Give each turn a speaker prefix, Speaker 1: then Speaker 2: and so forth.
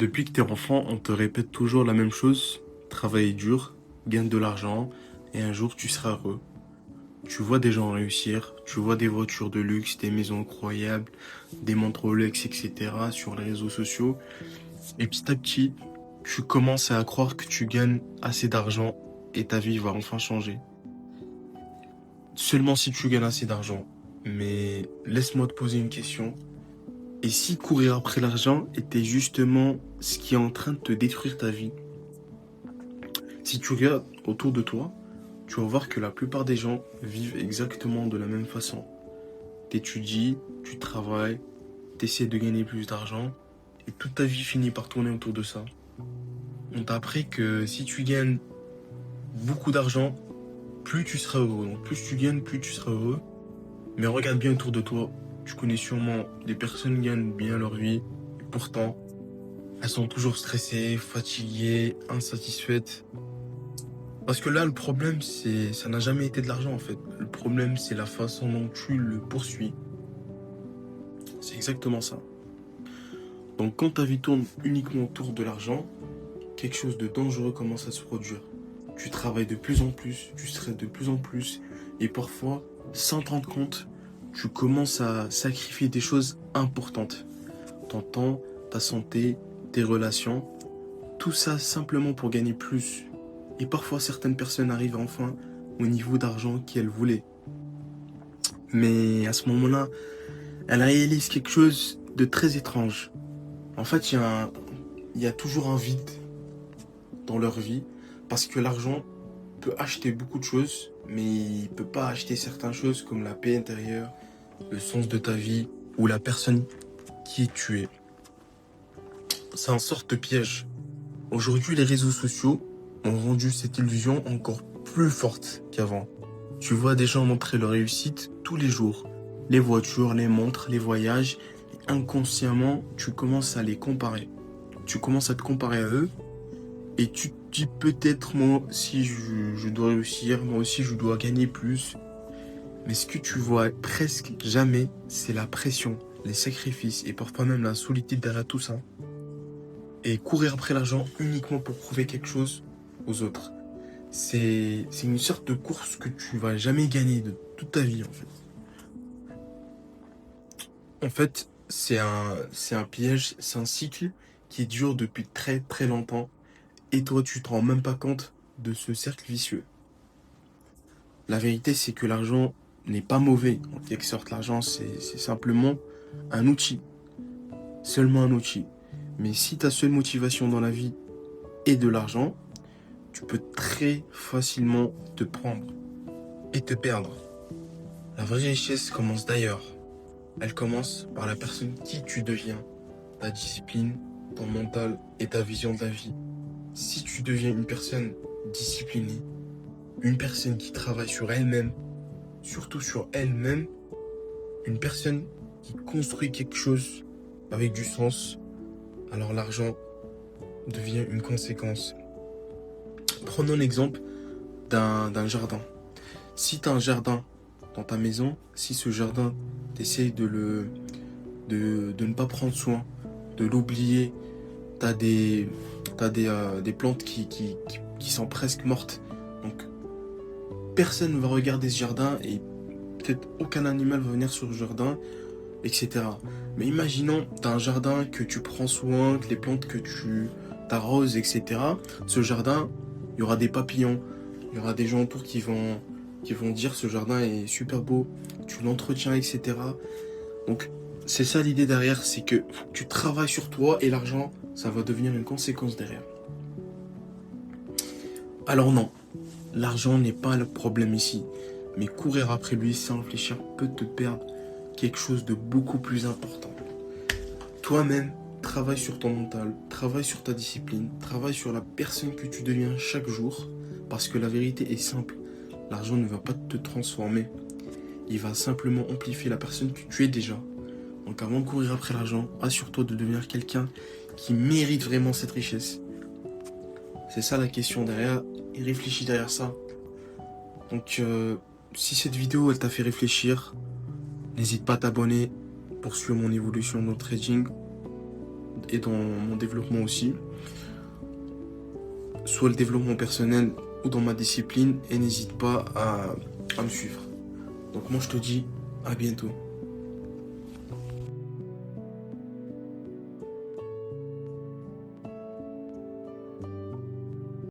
Speaker 1: Depuis que t'es enfant, on te répète toujours la même chose. Travaille dur, gagne de l'argent, et un jour tu seras heureux. Tu vois des gens réussir, tu vois des voitures de luxe, des maisons incroyables, des montres Rolex, etc. sur les réseaux sociaux. Et petit à petit, tu commences à croire que tu gagnes assez d'argent et ta vie va enfin changer. Seulement si tu gagnes assez d'argent. Mais laisse-moi te poser une question. Et si courir après l'argent était justement ce qui est en train de te détruire ta vie? Si tu regardes autour de toi, tu vas voir que la plupart des gens vivent exactement de la même façon. T'étudies, tu travailles, t'essaies de gagner plus d'argent, et toute ta vie finit par tourner autour de ça. On t'a appris que si tu gagnes beaucoup d'argent, plus tu seras heureux. Donc plus tu gagnes, plus tu seras heureux. Mais regarde bien autour de toi. Tu connais sûrement des personnes qui gagnent bien leur vie, et pourtant, elles sont toujours stressées, fatiguées, insatisfaites. Parce que là, le problème, ça n'a jamais été de l'argent en fait. Le problème, c'est la façon dont tu le poursuis. C'est exactement ça. Donc, quand ta vie tourne uniquement autour de l'argent, quelque chose de dangereux commence à se produire. Tu travailles de plus en plus, tu stresses de plus en plus, et parfois, sans te rendre compte, tu commences à sacrifier des choses importantes. Ton temps, ta santé, tes relations, tout ça simplement pour gagner plus. Et parfois, certaines personnes arrivent enfin au niveau d'argent qu'elles voulaient. Mais à ce moment-là, elles réalisent quelque chose de très étrange. En fait, il y a toujours un vide dans leur vie parce que l'argent peut acheter beaucoup de choses, mais il peut pas acheter certaines choses comme la paix intérieure, le sens de ta vie ou la personne qui tu es. C'est une sorte de piège. Aujourd'hui, les réseaux sociaux ont rendu cette illusion encore plus forte qu'avant. Tu vois des gens montrer leur réussite tous les jours. Les voitures, les montres, les voyages. Et inconsciemment, tu commences à les comparer. Tu commences à te comparer à eux. Et tu te dis peut-être moi aussi je dois réussir, moi aussi je dois gagner plus. Mais ce que tu vois presque jamais, c'est la pression, les sacrifices et parfois même la solitude derrière tout ça. Et courir après l'argent uniquement pour prouver quelque chose aux autres. C'est une sorte de course que tu vas jamais gagner de toute ta vie en fait. En fait, c'est un piège, c'est un cycle qui dure depuis très très longtemps et toi tu te rends même pas compte de ce cercle vicieux. La vérité c'est que l'argent n'est pas mauvais. En quelque sorte, l'argent c'est simplement un outil, seulement un outil. Mais si ta seule motivation dans la vie est de l'argent, tu peux très facilement te prendre et te perdre. La vraie richesse commence d'ailleurs. Elle commence par la personne qui tu deviens, ta discipline, ton mental et ta vision de la vie. Si tu deviens une personne disciplinée, une personne qui travaille sur elle-même, surtout sur elle-même, une personne qui construit quelque chose avec du sens, alors l'argent devient une conséquence. Prenons l'exemple d'un jardin. Si tu as un jardin dans ta maison, si ce jardin, tu essaies de ne pas prendre soin, de l'oublier, t'as des, des plantes qui sont presque mortes. Donc personne ne va regarder ce jardin et peut-être aucun animal va venir sur le jardin, etc. Mais imaginons, t'as un jardin que tu prends soin, que les plantes que tu t'arroses, etc. Ce jardin, il y aura des papillons, il y aura des gens autour qui vont dire ce jardin est super beau, tu l'entretiens, etc. Donc c'est ça l'idée derrière, c'est que faut que tu travailles sur toi et l'argent, ça va devenir une conséquence derrière. Alors non, l'argent n'est pas le problème ici, mais courir après lui sans réfléchir peut te perdre quelque chose de beaucoup plus important. Toi-même, travaille sur ton mental, travaille sur ta discipline, travaille sur la personne que tu deviens chaque jour, parce que la vérité est simple, l'argent ne va pas te transformer, il va simplement amplifier la personne que tu es déjà. Donc avant de courir après l'argent, assure-toi de devenir quelqu'un qui mérite vraiment cette richesse. C'est ça la question derrière, et réfléchis derrière ça. Donc si cette vidéo elle t'a fait réfléchir, n'hésite pas à t'abonner pour suivre mon évolution dans le trading. et dans mon développement aussi, soit le développement personnel ou dans ma discipline, et n'hésite pas à me suivre. Donc moi je te dis à bientôt.